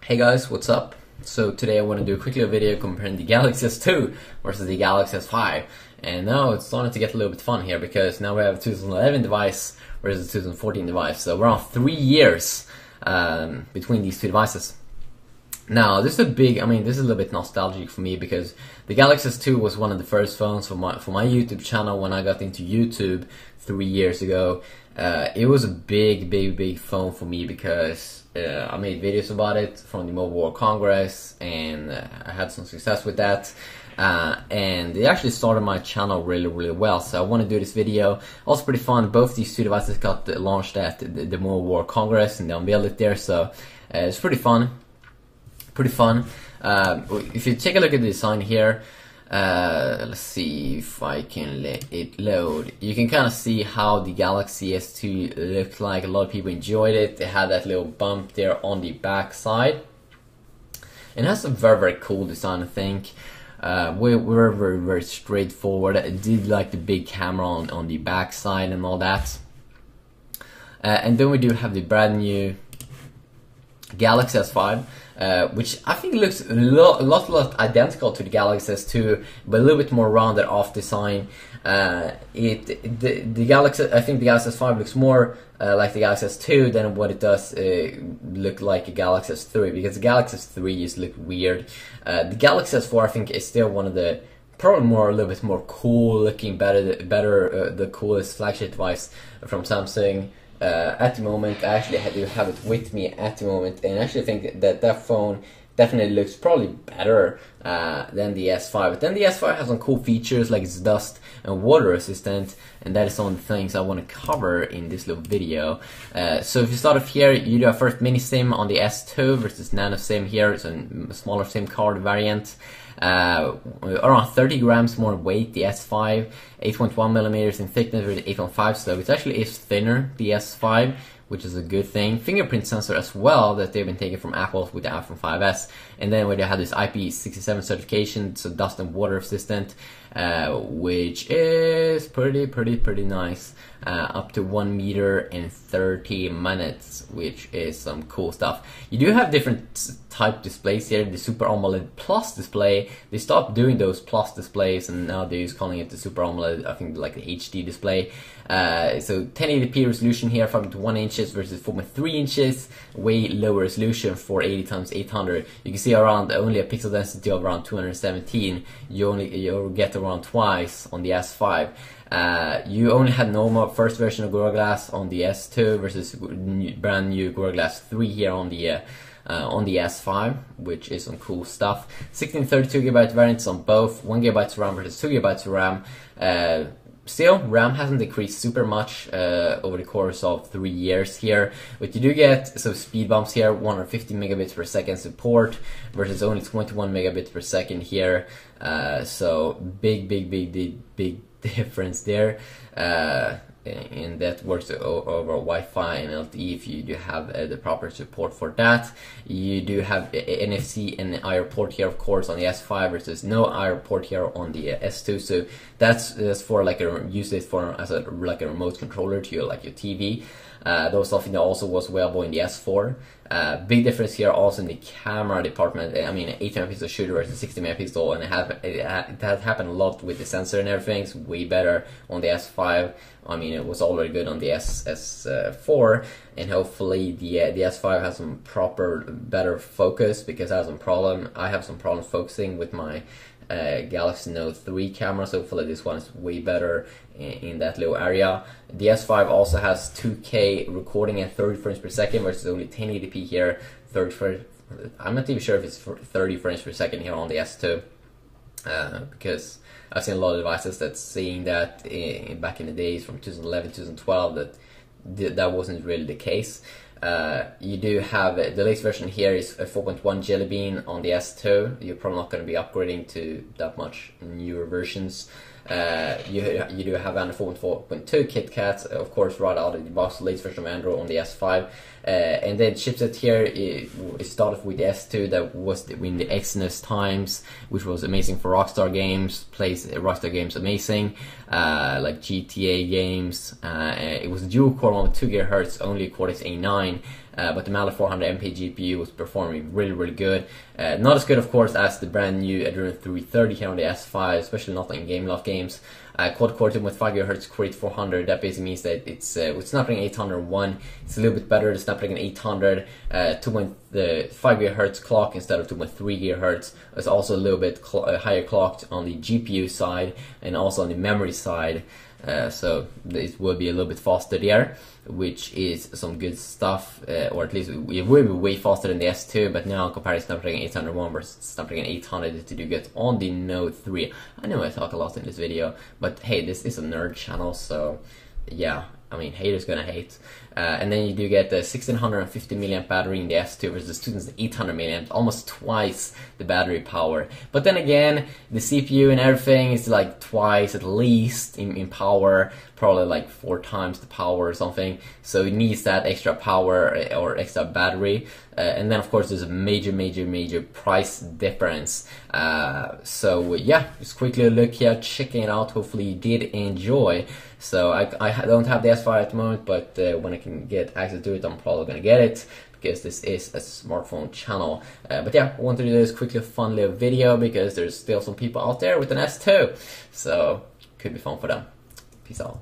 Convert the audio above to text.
Hey guys, what's up? So today I want to do a quick little video comparing the Galaxy S2 versus the Galaxy S5. And now it's starting to get a little bit fun here because now we have a 2011 device versus a 2014 device. So we're on 3 years between these two devices. Now this is a big, this is a little bit nostalgic for me because the Galaxy S2 was one of the first phones for my YouTube channel when I got into YouTube 3 years ago. It was a big phone for me because I made videos about it from the Mobile World Congress, and I had some success with that. And it actually started my channel really well, so I want to do this video. Also pretty fun, both these two devices got launched at the Mobile World Congress and they unveiled it there, so it's pretty fun. If you take a look at the design here, let's see if I can let it load. You can kind of see how the Galaxy S2 looked like. A lot of people enjoyed it. It had that little bump there on the back side. And it has a very cool design, I think. We're very straightforward. I did like the big camera on the back side and all that. And then we do have the brand new Galaxy S5. Which I think looks a lot identical to the Galaxy S2, but a little bit more rounded off design. I think the Galaxy S5 looks more like the Galaxy S2 than what it does look like a Galaxy S3, because the Galaxy S3 just look weird. The Galaxy S4 I think is still one of the probably a little bit more cool looking, the coolest flagship device from Samsung. At the moment. I actually do have it with me at the moment, and I actually think that phone definitely looks probably better than the S5. But then the S5 has some cool features like it's dust and water resistant, and that is some of the things I want to cover in this little video. So if you start off here, you do a first mini SIM on the S2 versus nano SIM here. It's a smaller SIM card variant. Around 30 grams more weight, the S5, 8.1 millimeters in thickness with 8.5, so it actually is thinner, the S5, which is a good thing. Fingerprint sensor as well that they've been taking from Apple with the iPhone 5s, and then where they have this IP67 certification, so dust and water resistant, which is pretty nice. Up to 1 meter and 30 minutes, which is some cool stuff. You do have different type displays here. The Super AMOLED Plus display, they stopped doing those Plus displays and now they're just calling it the Super AMOLED, I think like the HD display. So 1080p resolution here, 5.1 inches versus 4.3 inches, way lower resolution for 80x800. You can see around only a pixel density of around 217. You get around twice on the S5. You only had normal first version of Gorilla Glass on the S2 versus brand new Gorilla Glass 3 here on the S5, which is some cool stuff. 1632GB variants on both, 1GB RAM versus 2GB RAM. Still, RAM hasn't decreased super much over the course of 3 years here, but you do get some speed bumps here. 150 megabits per second support versus only 21 megabits per second here. So big difference there. And that works over Wi-Fi and LTE if you do have the proper support for that. You do have NFC and IR port here, of course, on the S5 versus no IR port here on the S2. So that's for like use it for as a remote controller to your TV. Those stuff also was available in the S4. Big difference here also in the camera department. 8 megapixel shooter versus 60 megapixel, and it has happened a lot with the sensor and everything. It's way better on the S5. It was already good on the S4, and hopefully the S5 has some better focus, because I have some problems focusing with my Galaxy Note 3 camera, so hopefully this one is way better in that little area. The S5 also has 2K recording at 30 frames per second versus only 1080p here. I'm not even sure if it's 30 frames per second here on the S2, because I've seen a lot of devices that's saying that back in the days from 2011, 2012 that wasn't really the case. You do have the latest version here is a 4.1 Jelly Bean on the S2. You're probably not going to be upgrading to that much newer versions. You do have Android 4.2 KitKat, of course, right out of the box. The latest version of Android on the S5. And then chipset here, it started with the S2 that was in the Exynos times, which was amazing for Rockstar games, plays Rockstar games amazing, like GTA games. It was dual core one with 2 GHz, only Cortex A9. But the Mali 400 MP GPU was performing really good. Not as good, of course, as the brand new Adreno 330 here on the S5, especially not in Gameloft games. Quad core with 5 GHz Core 400. That basically means that it's with Snapdragon 801, it's a little bit better. The Snapdragon 800, 2.5 GHz clock instead of 2.3 GHz. It's also a little bit higher clocked on the GPU side and also on the memory side. So it will be a little bit faster there, which is some good stuff, or at least it will be way faster than the S2, but now comparing Snapdragon 801 versus Snapdragon 800 to do good on the Note 3. I know I talk a lot in this video, but hey, this is a nerd channel, so yeah, I mean, haters gonna hate. And then you do get the 1650 milliamp battery in the S2 versus the student's 800 milliamp, almost twice the battery power. But then again, the CPU and everything is like twice at least in power, probably like 4 times the power or something. So it needs that extra power or extra battery. And then of course there's a major price difference. So yeah, just quickly look here, checking it out. Hopefully you did enjoy. So I don't have the S5 at the moment, but when I can get access to it, I'm probably gonna get it, because this is a smartphone channel. But yeah, I want to do this quickly fun little video because there's still some people out there with an S2, so could be fun for them. Peace out.